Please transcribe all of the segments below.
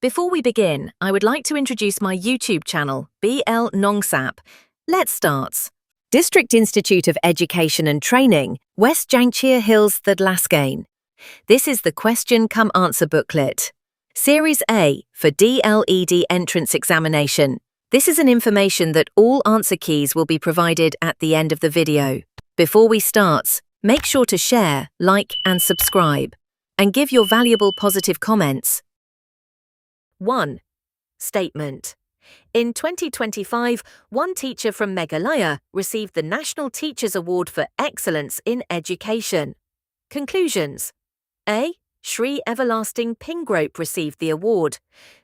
Before we begin, I would like to introduce my YouTube channel, BL Nongsap. Let's start. District Institute of Education and Training, West Jangchir Hills, Thadlaskein. This is the question-come-answer booklet. Series A for D.El.Ed Entrance Examination. This is an information that all answer keys will be provided at the end of the video. Before we start, make sure to share, like and subscribe, and give your valuable positive comments. 1. Statement. In 2025, one teacher from Meghalaya received the National Teachers Award for Excellence in Education. Conclusions. A. Sri Everlasting Pingrope received the award.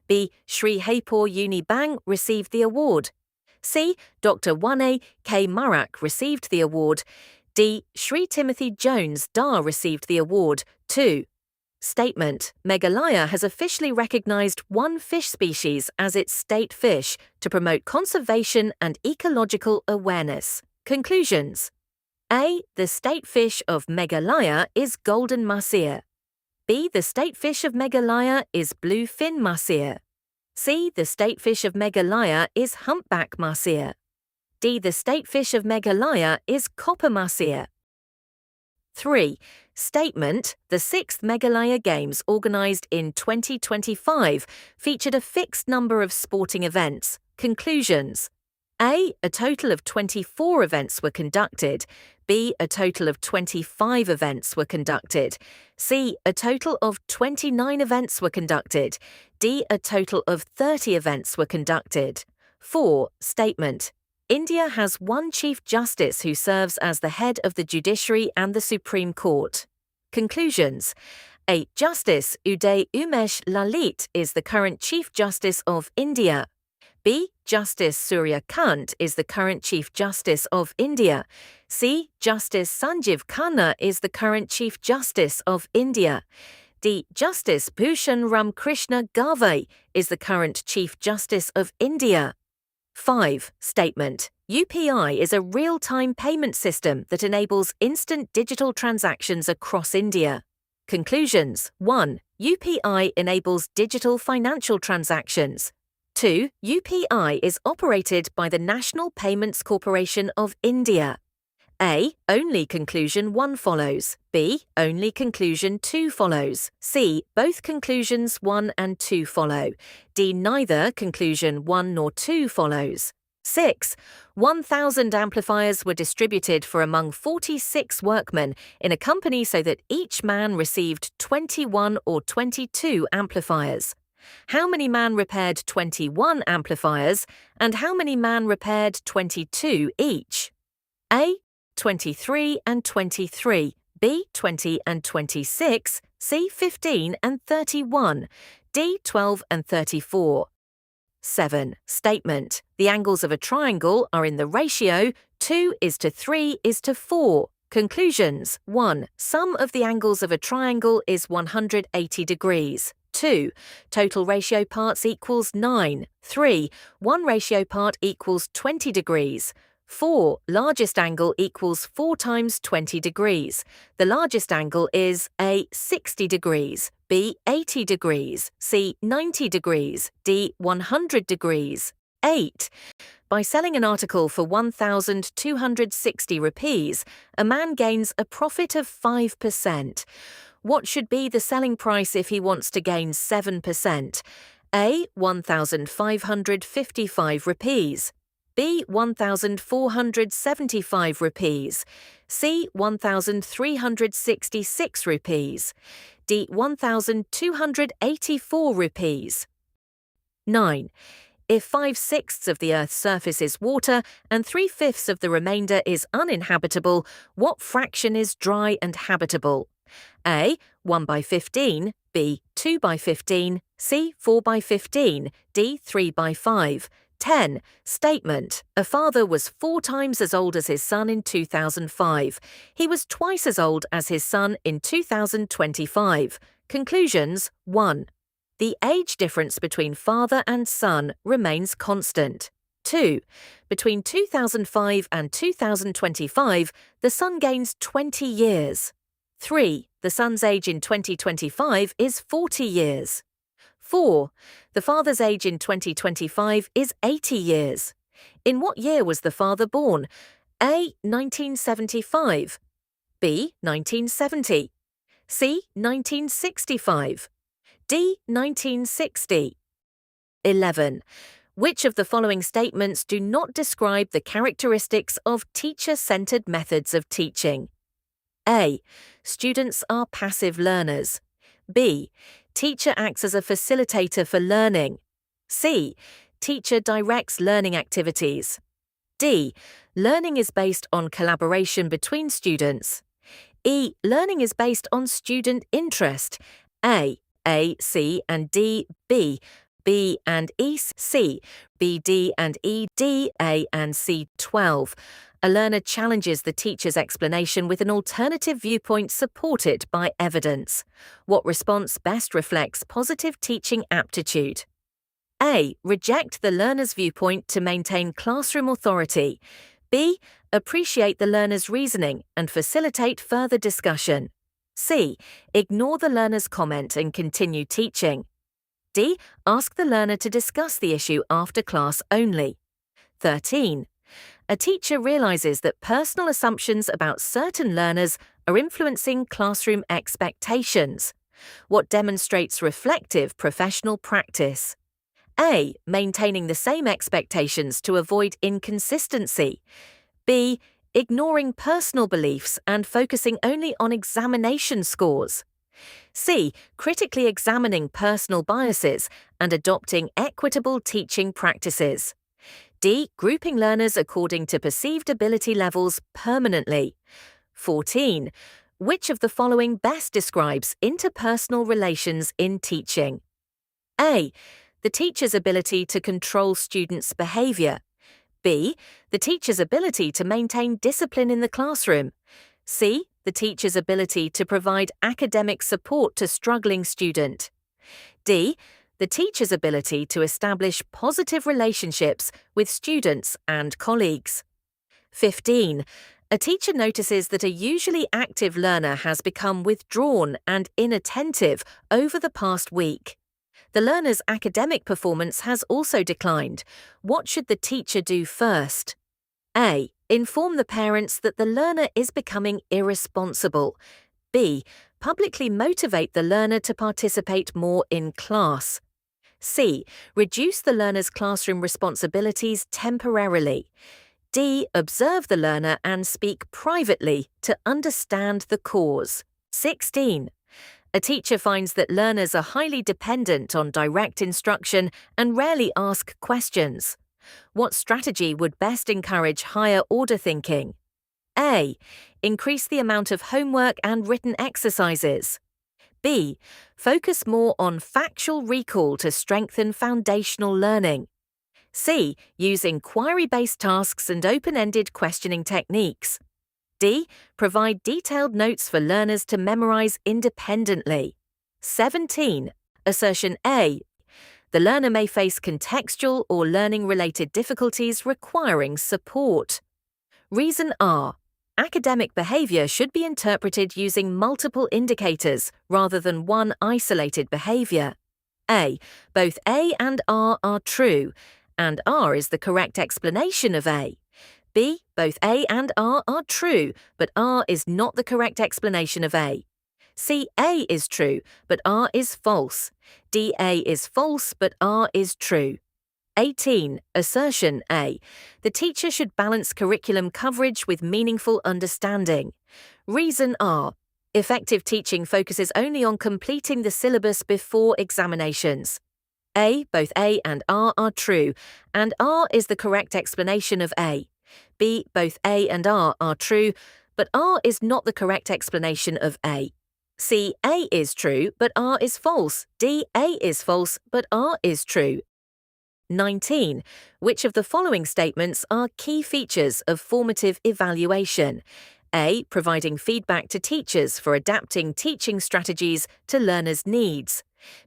B. Sri Haipur Uni Bang received the award. C. Dr. Wane K. Marak received the award. D. Sri Timothy Jones Dar received the award. 2. Statement. Meghalaya has officially recognized one fish species as its state fish to promote conservation and ecological awareness. Conclusions. A. The state fish of Meghalaya is golden mahseer. B. The state fish of Meghalaya is bluefin mahseer. C. The state fish of Meghalaya is humpback mahseer. D. The state fish of Meghalaya is copper mahseer. 3. Statement. The 6th Meghalaya Games organised in 2025 featured a fixed number of sporting events. Conclusions. A. A total of 24 events were conducted. B. A total of 25 events were conducted. C. A total of 29 events were conducted. D. A total of 30 events were conducted. 4. Statement. India has one Chief Justice who serves as the head of the judiciary and the Supreme Court. Conclusions. A. Justice Uday Umesh Lalit is the current Chief Justice of India. B. Justice Surya Kant is the current Chief Justice of India. C. Justice Sanjeev Khanna is the current Chief Justice of India. D. Justice Bhushan Ramkrishna Garve is the current Chief Justice of India. 5. Statement. UPI is a real-time payment system that enables instant digital transactions across India. Conclusions. 1. UPI enables digital financial transactions. 2. UPI is operated by the National Payments Corporation of India. A. Only conclusion 1 follows. B. Only conclusion 2 follows. C. Both conclusions 1 and 2 follow. D. Neither conclusion 1 nor 2 follows. 6. 1,000 amplifiers were distributed for among 46 workmen in a company so that each man received 21 or 22 amplifiers. How many man repaired 21 amplifiers and how many man repaired 22 each? A. 23 and 23, B. 20 and 26, C. 15 and 31, D. 12 and 34. 7. Statement. The angles of a triangle are in the ratio 2:3:4. Conclusions. 1. Sum of the angles of a triangle is 180 degrees. 2. Total ratio parts equals 9. 3. One ratio part equals 20 degrees. 4. Largest angle equals 4 times 20 degrees. The largest angle is A. 60 degrees, B. 80 degrees, C. 90 degrees, D. 100 degrees. 8. By selling an article for 1,260 rupees, a man gains a profit of 5%. What should be the selling price if he wants to gain 7%? A. 1,555 rupees. B. 1,475 rupees. C. 1,366 rupees. D. 1,284 rupees. 9. If 5/6 of the Earth's surface is water and 3/5 of the remainder is uninhabitable, what fraction is dry and habitable? A. 1/15, B. 2/15, C. 4/15, D. 3/5. 10. Statement. A father was 4 times as old as his son in 2005. He was twice as old as his son in 2025. Conclusions. 1. The age difference between father and son remains constant. 2. Between 2005 and 2025, the son gains 20 years. 3. The son's age in 2025 is 40 years. 4. The father's age in 2025 is 80 years. In what year was the father born? A. 1975. B. 1970. C. 1965. D. 1960. 11. Which of the following statements do not describe the characteristics of teacher-centered methods of teaching? A. Students are passive learners. B. Teacher acts as a facilitator for learning. C. Teacher directs learning activities. D. Learning is based on collaboration between students. E. Learning is based on student interest. A, C, and D, B. B and E, C. B, D, and E, D, A, and C. 12. A learner challenges the teacher's explanation with an alternative viewpoint supported by evidence. What response best reflects positive teaching aptitude? A. Reject the learner's viewpoint to maintain classroom authority. B. Appreciate the learner's reasoning and facilitate further discussion. C. Ignore the learner's comment and continue teaching. D. Ask the learner to discuss the issue after class only. 13. A teacher realizes that personal assumptions about certain learners are influencing classroom expectations. What demonstrates reflective professional practice? A. Maintaining the same expectations to avoid inconsistency. B. Ignoring personal beliefs and focusing only on examination scores. C. Critically examining personal biases and adopting equitable teaching practices. D. Grouping learners according to perceived ability levels permanently. 14. Which of the following best describes interpersonal relations in teaching? A. The teacher's ability to control students' behavior. B. The teacher's ability to maintain discipline in the classroom. C. The teacher's ability to provide academic support to struggling student. D. The teacher's ability to establish positive relationships with students and colleagues. 15. A teacher notices that a usually active learner has become withdrawn and inattentive over the past week. The learner's academic performance has also declined. What should the teacher do first? A. Inform the parents that the learner is becoming irresponsible. B. Publicly motivate the learner to participate more in class. C. Reduce the learner's classroom responsibilities temporarily. D. Observe the learner and speak privately to understand the cause. 16. A teacher finds that learners are highly dependent on direct instruction and rarely ask questions. What strategy would best encourage higher-order thinking? A. Increase the amount of homework and written exercises. B. Focus more on factual recall to strengthen foundational learning. C. Use inquiry-based tasks and open-ended questioning techniques. D. Provide detailed notes for learners to memorize independently. 17. Assertion A. The learner may face contextual or learning-related difficulties requiring support. Reason R. Academic behavior should be interpreted using multiple indicators rather than one isolated behavior. A. Both A and R are true, and R is the correct explanation of A. B. Both A and R are true, but R is not the correct explanation of A. C. A is true, but R is false. D. A is false, but R is true. 18. Assertion A. The teacher should balance curriculum coverage with meaningful understanding. Reason R. Effective teaching focuses only on completing the syllabus before examinations. A. Both A and R are true, and R is the correct explanation of A. B. Both A and R are true, but R is not the correct explanation of A. C. A is true, but R is false. D. A is false, but R is true. 19. Which of the following statements are key features of formative evaluation? A. Providing feedback to teachers for adapting teaching strategies to learners' needs.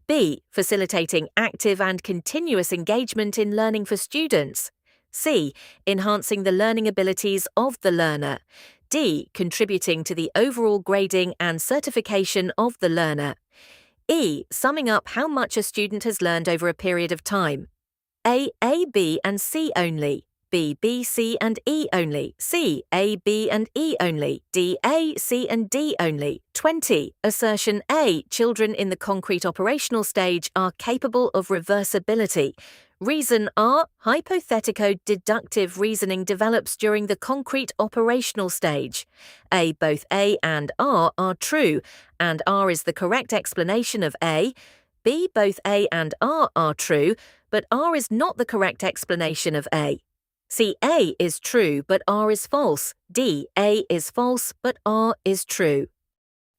B. Facilitating active and continuous engagement in learning for students. C. Enhancing the learning abilities of the learner. D. Contributing to the overall grading and certification of the learner. E. Summing up how much a student has learned over a period of time. A, B, and C only. B, C, and E only. C, A, B, and E only. D, A, C, and D only. 20. Assertion A. Children in the concrete operational stage are capable of reversibility. Reason R. Hypothetico-deductive reasoning develops during the concrete operational stage. A. Both A and R are true, and R is the correct explanation of A. B. Both A and R are true, but R is not the correct explanation of A. C. A is true, but R is false. D. A is false, but R is true.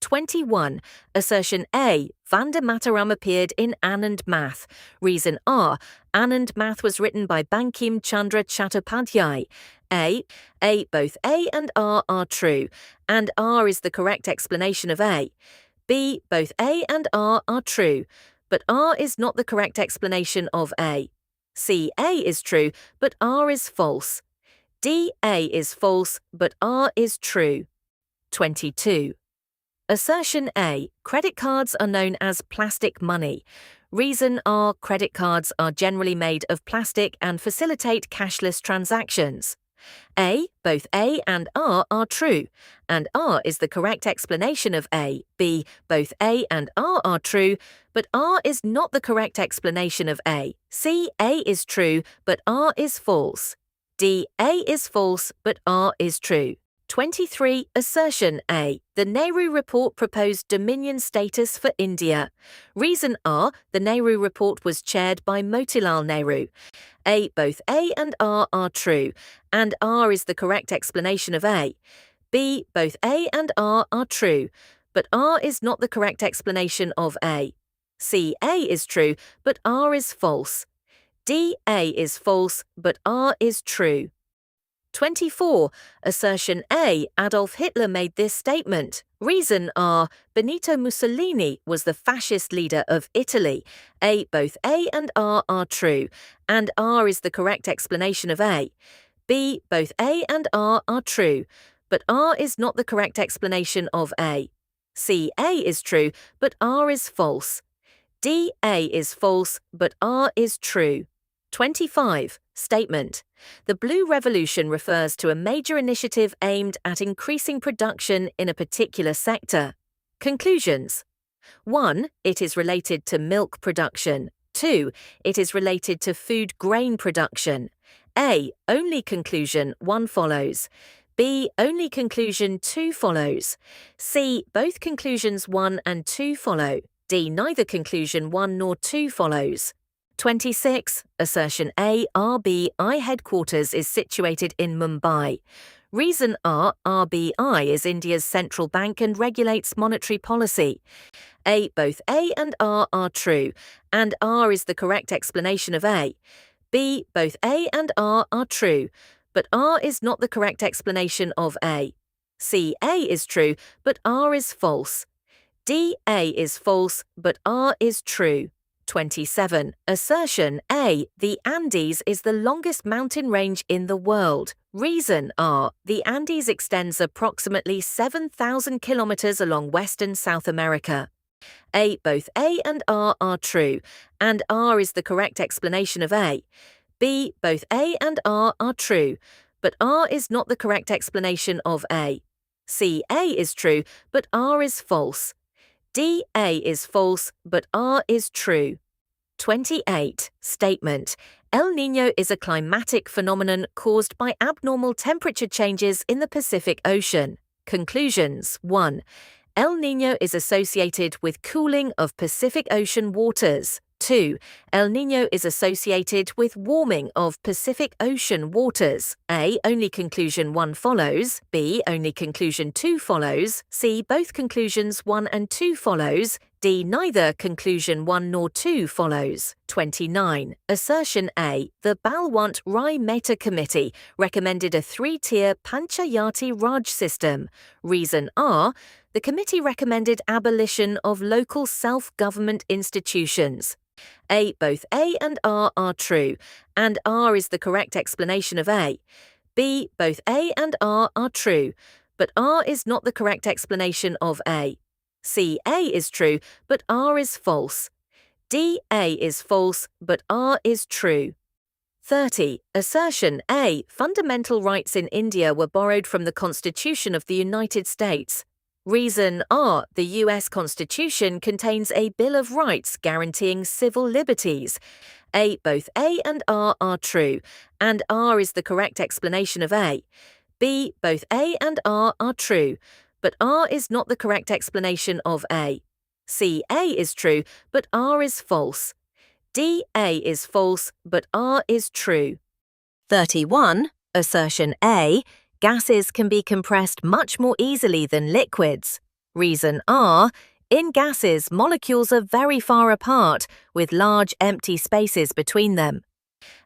21. Assertion A. Vande Mataram appeared in Anand Math. Reason R. Anand Math was written by Bankim Chandra Chattopadhyay. A. Both A and R are true, and R is the correct explanation of A. B. Both A and R are true, but R is not the correct explanation of A. C. A is true, but R is false. D. A is false, but R is true. 22. Assertion A. Credit cards are known as plastic money. Reason R. Credit cards are generally made of plastic and facilitate cashless transactions. A. Both A and R are true, and R is the correct explanation of A. B. Both A and R are true, but R is not the correct explanation of A. C. A is true, but R is false. D. A is false, but R is true. 23. Assertion A. The Nehru Report proposed Dominion status for India. Reason R. The Nehru Report was chaired by Motilal Nehru. A. Both A and R are true, and R is the correct explanation of A. B. Both A and R are true, but R is not the correct explanation of A. C. A is true, but R is false. D. A is false, but R is true. 24. Assertion A. Adolf Hitler made this statement. Reason R. Benito Mussolini was the fascist leader of Italy. A. Both A and R are true, and R is the correct explanation of A. B. Both A and R are true, but R is not the correct explanation of A. C. A is true, but R is false. D. A is false, but R is true. 25. Statement. The Blue Revolution refers to a major initiative aimed at increasing production in a particular sector. Conclusions. 1. It is related to milk production. 2. It is related to food grain production. A. Only conclusion 1 follows. B. Only conclusion 2 follows. C. Both conclusions 1 and 2 follow. D. Neither conclusion 1 nor 2 follows. 26. Assertion A. RBI headquarters is situated in Mumbai. Reason R. RBI is India's central bank and regulates monetary policy. A. Both A and R are true, and R is the correct explanation of A. B. Both A and R are true, but R is not the correct explanation of A. C. A is true, but R is false. D. A is false, but R is true. 27. Assertion A. The Andes is the longest mountain range in the world. Reason R. The Andes extends approximately 7,000 kilometers along western South America. A. Both A and R are true, and R is the correct explanation of A. B. Both A and R are true, but R is not the correct explanation of A. C. A is true, but R is false. D. A is false, but R is true. 28. Statement. El Niño is a climatic phenomenon caused by abnormal temperature changes in the Pacific Ocean. Conclusions. 1. El Niño is associated with cooling of Pacific Ocean waters. 2. El Niño is associated with warming of Pacific Ocean waters. A. Only conclusion 1 follows. B. Only conclusion 2 follows. C. Both conclusions 1 and 2 follows. D. Neither conclusion 1 nor 2 follows. 29. Assertion A. The Balwant Rai Mehta Committee recommended a 3-tier Panchayati Raj system. Reason R. The committee recommended abolition of local self-government institutions. A. Both A and R are true, and R is the correct explanation of A. B. Both A and R are true, but R is not the correct explanation of A. C. A is true, but R is false. D. A is false, but R is true. 30. Assertion A. Fundamental rights in India were borrowed from the Constitution of the United States. Reason R. The US Constitution contains a Bill of Rights guaranteeing civil liberties. A. Both A and R are true, and R is the correct explanation of A. B. Both A and R are true, but R is not the correct explanation of A. C. A is true, but R is false. D. A is false, but R is true. 31. Assertion A. Gases can be compressed much more easily than liquids. Reason R. In gases, molecules are very far apart, with large empty spaces between them.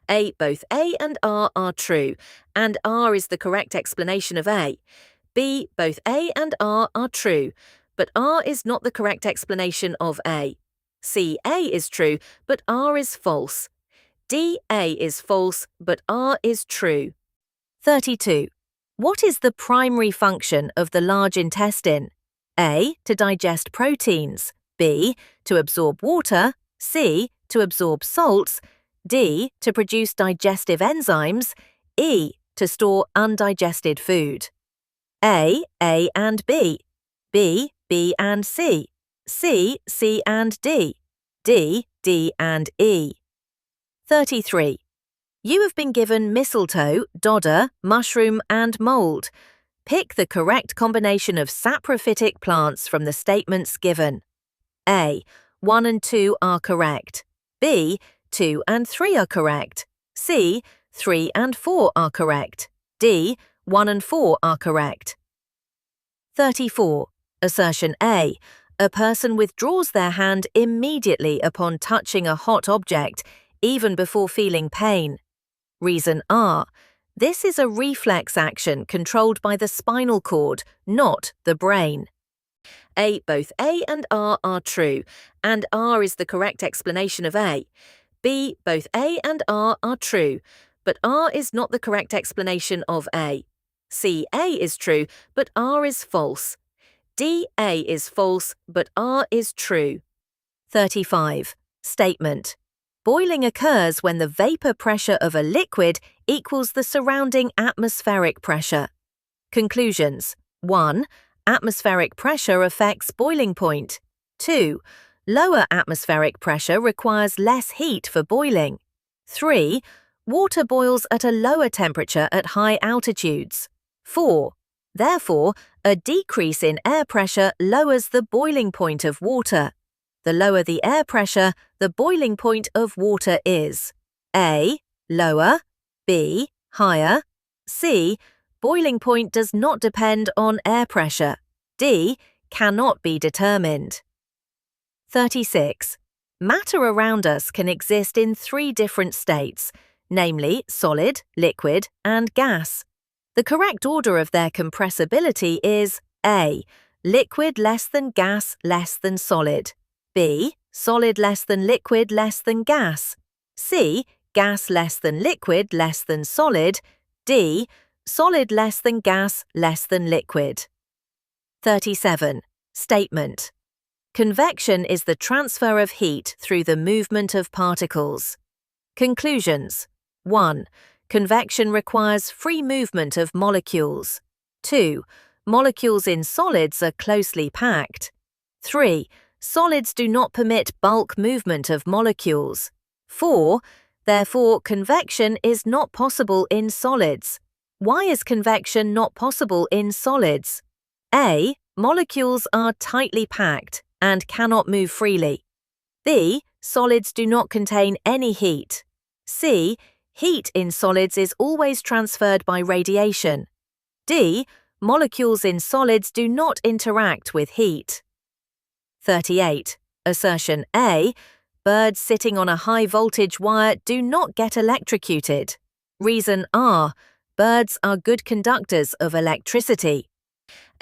A. Both A and R are true, and R is the correct explanation of A. B. Both A and R are true, but R is not the correct explanation of A. C. A is true, but R is false. D. A is false, but R is true. 32. What is the primary function of the large intestine? A. To digest proteins. B. To absorb water. C. To absorb salts. D. To produce digestive enzymes. E. To store undigested food. A and B. B and C. C and D. D and E. 33. You have been given mistletoe, dodder, mushroom and mold. Pick the correct combination of saprophytic plants from the statements given. A. 1 and 2 are correct. B. 2 and 3 are correct. C. 3 and 4 are correct. D. 1 and 4 are correct. 34. Assertion A. A person withdraws their hand immediately upon touching a hot object, even before feeling pain. Reason R. This is a reflex action controlled by the spinal cord, not the brain. A. Both A and R are true, and R is the correct explanation of A. B. Both A and R are true, but R is not the correct explanation of A. C. A is true, but R is false. D. A is false, but R is true. 35. Statement. Boiling occurs when the vapor pressure of a liquid equals the surrounding atmospheric pressure. Conclusions. 1. Atmospheric pressure affects boiling point. 2. Lower atmospheric pressure requires less heat for boiling. 3. Water boils at a lower temperature at high altitudes. 4. Therefore, a decrease in air pressure lowers the boiling point of water. The lower the air pressure, the boiling point of water is A. Lower. B. Higher. C. Boiling point does not depend on air pressure. D. Cannot be determined. 36. Matter around us can exist in 3 different states, namely solid, liquid, and gas. The correct order of their compressibility is A. Liquid less than gas less than solid. B. Solid less than liquid less than gas. C. Gas less than liquid less than solid. D. Solid less than gas less than liquid. 37. Statement. Convection is the transfer of heat through the movement of particles. Conclusions. 1. Convection requires free movement of molecules. 2. Molecules in solids are closely packed. 3. Solids do not permit bulk movement of molecules. 4. Therefore, convection is not possible in solids. Why is convection not possible in solids? A. Molecules are tightly packed and cannot move freely. B. Solids do not contain any heat. C. Heat in solids is always transferred by radiation. D. Molecules in solids do not interact with heat. 38. Assertion A. Birds sitting on a high-voltage wire do not get electrocuted. Reason R. Birds are good conductors of electricity.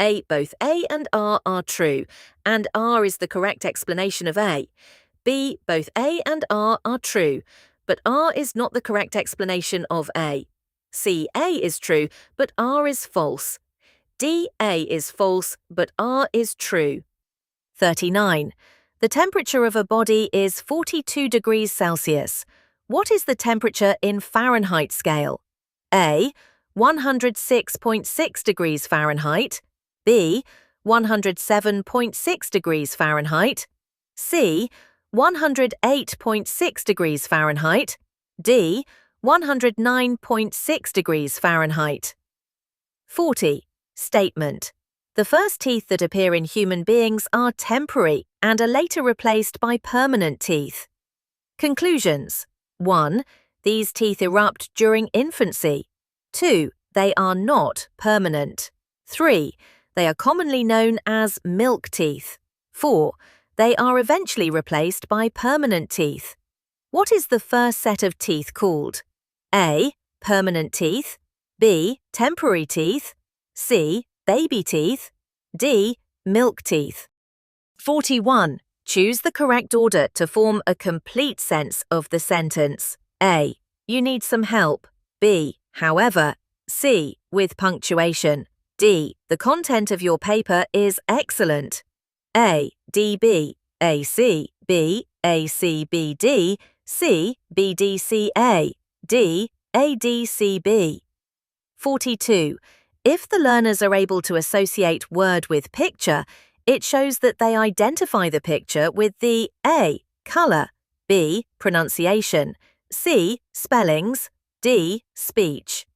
A. Both A and R are true, and R is the correct explanation of A. B. Both A and R are true, but R is not the correct explanation of A. C. A is true, but R is false. D. A is false, but R is true. 39. The temperature of a body is 42 degrees Celsius. What is the temperature in Fahrenheit scale? A. 106.6 degrees Fahrenheit. B. 107.6 degrees Fahrenheit. C. 108.6 degrees Fahrenheit. D. 109.6 degrees Fahrenheit. 40. Statement. The first teeth that appear in human beings are temporary and are later replaced by permanent teeth. Conclusions. 1. These teeth erupt during infancy. 2. They are not permanent. 3. They are commonly known as milk teeth. 4. They are eventually replaced by permanent teeth. What is the first set of teeth called? A. Permanent teeth. B. Temporary teeth. C. Baby teeth. D. Milk teeth. 41. Choose the correct order to form a complete sense of the sentence. A. You need some help. B. However. C. With punctuation. D. The content of your paper is excellent. A. D. B. A. C. B. A. C. B. D. C. B. D. C. A. D. A. D. C. B. 42. If the learners are able to associate word with picture, it shows that they identify the picture with the A. Colour, B. Pronunciation, C. Spellings, D. Speech.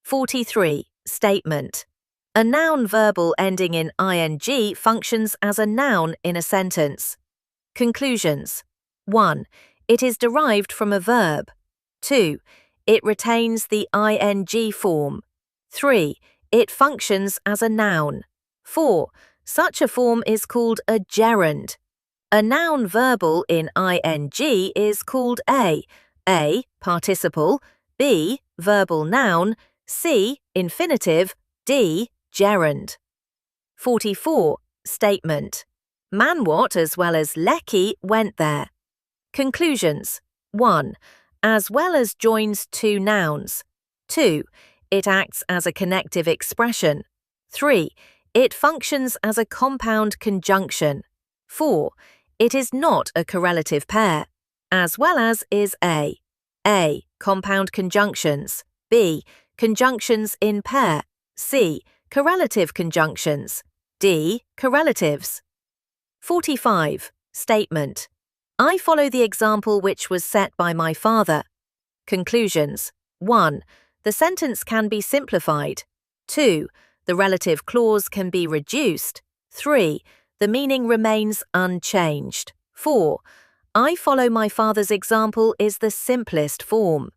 43. Statement. A noun verbal ending in ing functions as a noun in a sentence. Conclusions. 1. It is derived from a verb. 2. It retains the ing form. 3. It functions as a noun. 4. Such a form is called a gerund. A noun verbal in ing is called A. Participle, B. Verbal noun, C. Infinitive, D. Gerund. 44. Statement. Manwat as well as Lecky went there. Conclusions. 1. As well as joins two nouns. 2. It acts as a connective expression. 3. It functions as a compound conjunction. 4. It is not a correlative pair. As well as is A. Compound conjunctions. B. Conjunctions in pair. C. Correlative conjunctions. D. Correlatives. 45. Statement. I follow the example which was set by my father. Conclusions. 1. The sentence can be simplified. 2. The relative clause can be reduced. 3. The meaning remains unchanged. 4. I follow my father's example is the simplest form.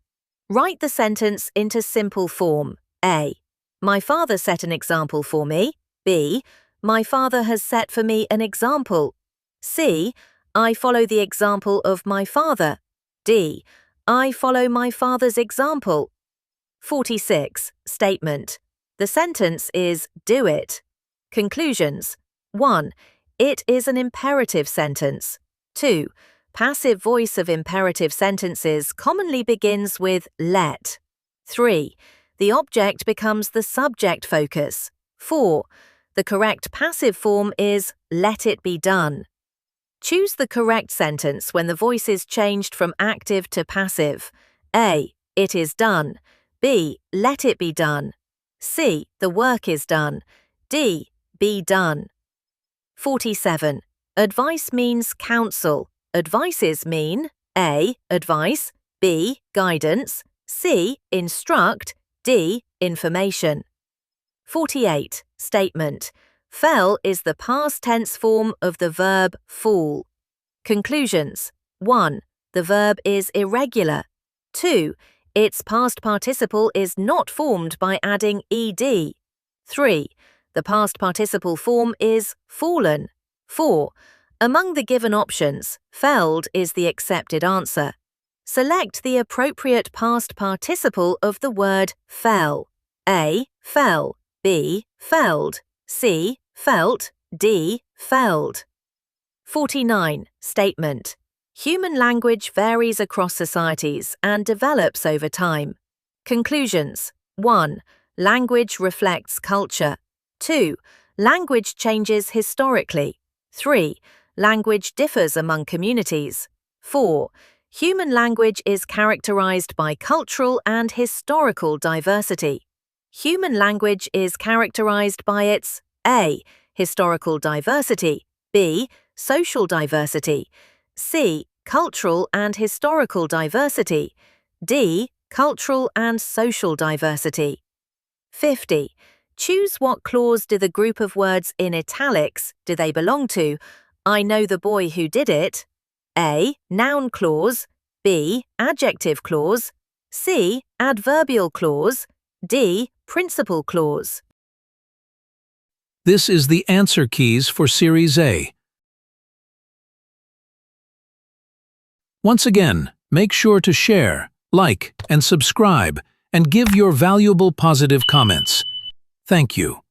Write the sentence into simple form. A. My father set an example for me. B. My father has set for me an example. C. I follow the example of my father. D. I follow my father's example. 46. Statement. The sentence is do it. Conclusions. 1. It is an imperative sentence. 2. Passive voice of imperative sentences commonly begins with let. 3. The object becomes the subject focus. 4. The correct passive form is let it be done. Choose the correct sentence when the voice is changed from active to passive. A. It is done. B. Let it be done. C. The work is done. D. Be done. 47. Advice means counsel. Advices mean A. Advice, B. Guidance, C. Instruct, D. Information. 48. Statement. Fell is the past tense form of the verb fall. Conclusions. 1. The verb is irregular. 2. Its past participle is not formed by adding ed. 3. The past participle form is fallen. 4. Among the given options, felled is the accepted answer. Select the appropriate past participle of the word fell. A. Fell. B. Felled. C. Felt. D. Felled. 49. Statement. Human language varies across societies and develops over time. Conclusions. 1. Language reflects culture. 2. Language changes historically. 3. Language differs among communities. 4. Human language is characterized by cultural and historical diversity. Human language is characterized by its A. Historical diversity, B. Social diversity, C. Cultural and historical diversity, D. Cultural and social diversity. 50. Choose what clause do the group of words in italics do they belong to? I know the boy who did it. A. Noun clause, B. Adjective clause, C. Adverbial clause, D. Principal clause. This is the answer keys for Series A. Once again, make sure to share, like, and subscribe, and give your valuable positive comments. Thank you.